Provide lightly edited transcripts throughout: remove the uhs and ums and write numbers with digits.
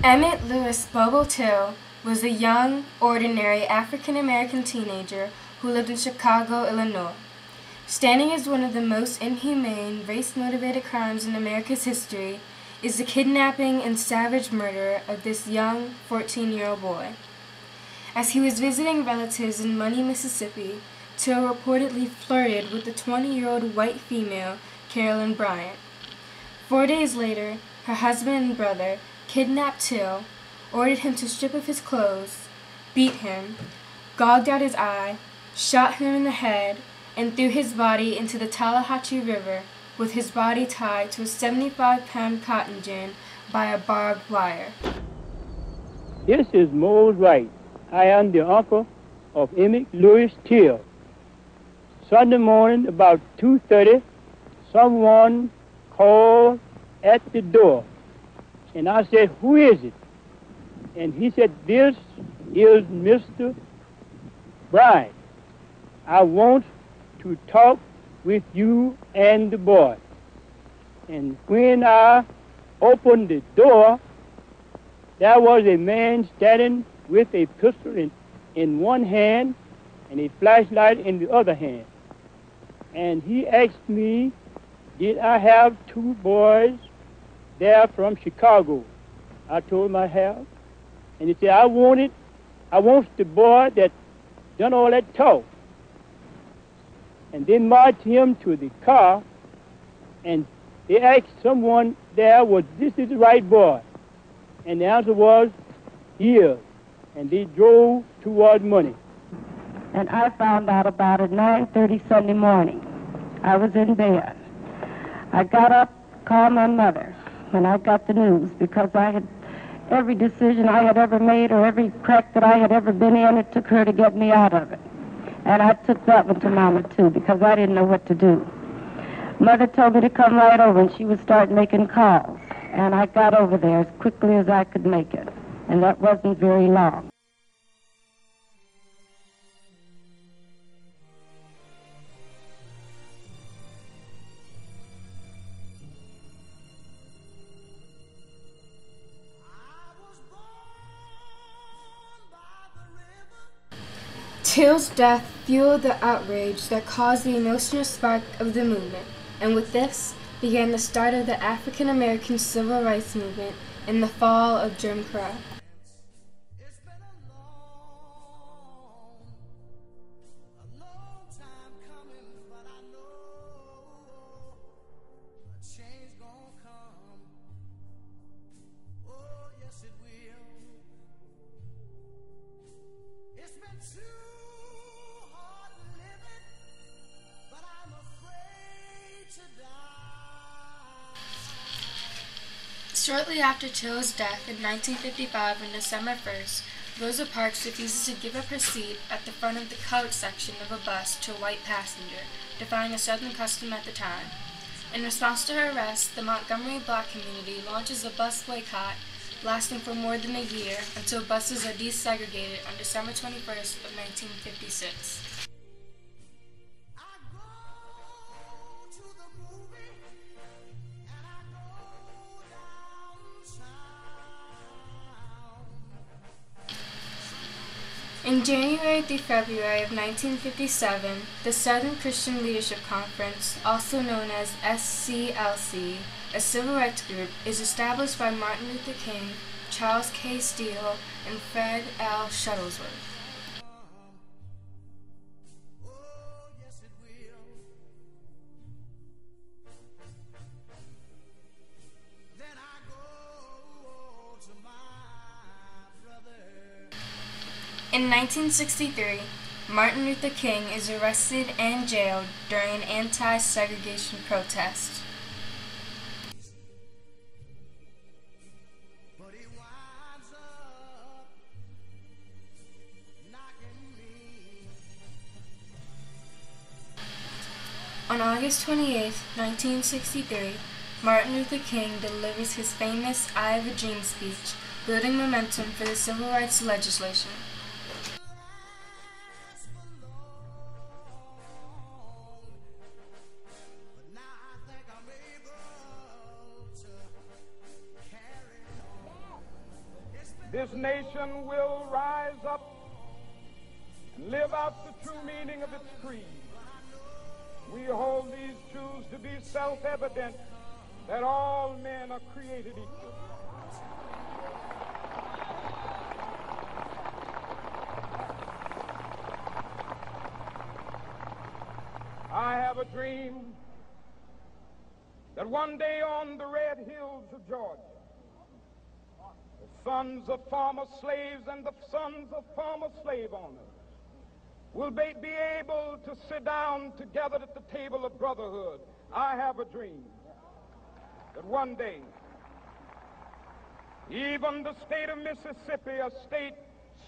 Emmett Lewis Bobo Till was a young, ordinary African-American teenager who lived in Chicago, Illinois. Standing as one of the most inhumane, race-motivated crimes in America's history is the kidnapping and savage murder of this young 14-year-old boy. As he was visiting relatives in Money, Mississippi, Till reportedly flirted with the 20-year-old white female, Carolyn Bryant. 4 days later, her husband and brother kidnapped Till, ordered him to strip of his clothes, beat him, gouged out his eye, shot him in the head, and threw his body into the Tallahatchie River with his body tied to a 75-pound cotton gin by a barbed wire. This is Mose Wright. I am the uncle of Emmett Lewis Till. Sunday morning about 2:30, someone called at the door. And I said, "Who is it?" And he said, "This is Mr. Bryant. I want to talk with you and the boy." And when I opened the door, there was a man standing with a pistol in one hand and a flashlight in the other hand. And he asked me, did I have two boys there from Chicago? I told him I have. And he said, I want the boy that done all that talk. And they marched him to the car, and they asked someone there, was this is the right boy? And the answer was, he is. And they drove toward Money. And I found out about it 9:30 Sunday morning. I was in bed. I got up, called my mother when I got the news, because I had every decision I had ever made or every crack that I had ever been in, it took her to get me out of it. And I took that one to Mama, too, because I didn't know what to do. Mother told me to come right over, and she would start making calls. And I got over there as quickly as I could make it. And that wasn't very long. Till's death fueled the outrage that caused the emotional spark of the movement, and with this began the start of the African American civil rights movement in the fall of Jim Crow. Shortly after Till's death in 1955 on December 1st, Rosa Parks refuses to give up her seat at the front of the colored section of a bus to a white passenger, defying a Southern custom at the time. In response to her arrest, the Montgomery Black community launches a bus boycott lasting for more than a year until buses are desegregated on December 21st of 1956. In January through February of 1957, the Southern Christian Leadership Conference, also known as SCLC, a civil rights group, is established by Martin Luther King, Charles K. Steele, and Fred L. Shuttlesworth. In 1963, Martin Luther King is arrested and jailed during an anti-segregation protest. On August 28, 1963, Martin Luther King delivers his famous I Have a Dream speech, building momentum for the civil rights legislation. this nation will rise up and live out the true meaning of its creed. We hold these truths to be self-evident, that all men are created equal. I have a dream that one day on the red hills of Georgia, the sons of former slaves and the sons of former slave owners will be able to sit down together at the table of brotherhood. I have a dream that one day, even the state of Mississippi, a state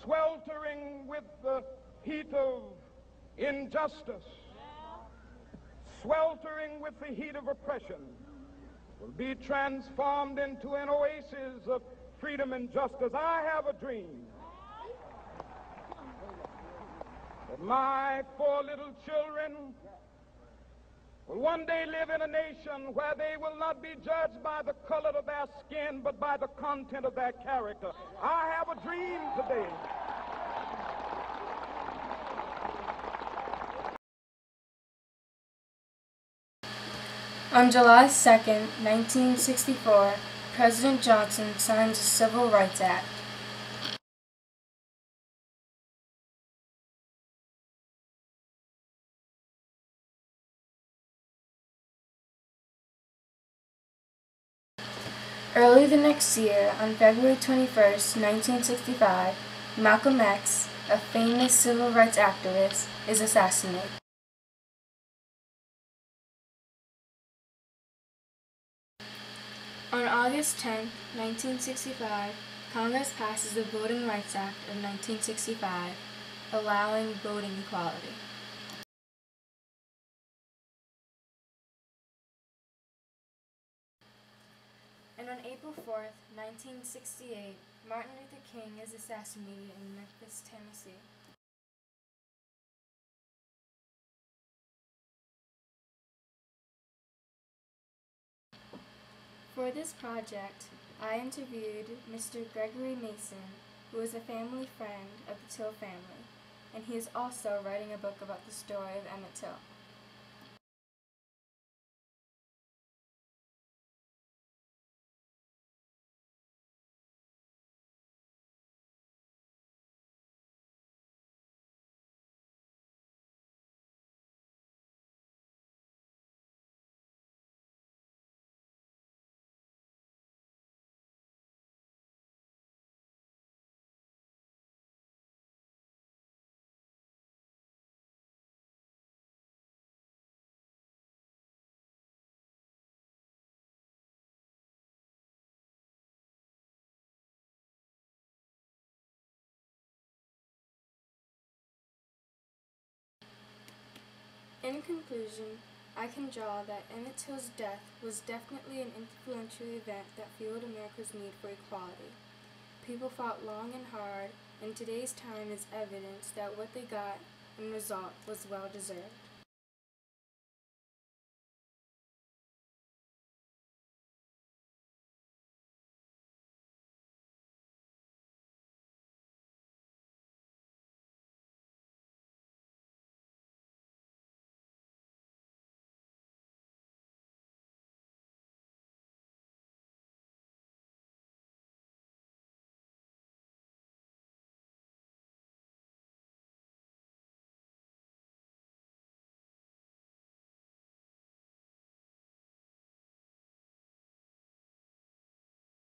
sweltering with the heat of injustice, sweltering with the heat of oppression, will be transformed into an oasis of freedom and justice. I have a dream that my 4 little children will one day live in a nation where they will not be judged by the color of their skin, but by the content of their character. I have a dream today. On July 2nd, 1964, President Johnson signs the Civil Rights Act. Early the next year, on February 21st, 1965, Malcolm X, a famous civil rights activist, is assassinated. On August 10, 1965, Congress passes the Voting Rights Act of 1965, allowing voting equality. And on April 4th, 1968, Martin Luther King is assassinated in Memphis, Tennessee. For this project, I interviewed Mr. Gregory Mason, who is a family friend of the Till family, and he is also writing a book about the story of Emmett Till. In conclusion, I can draw that Emmett Till's death was definitely an influential event that fueled America's need for equality. People fought long and hard, and today's time is evidence that what they got in result was well deserved.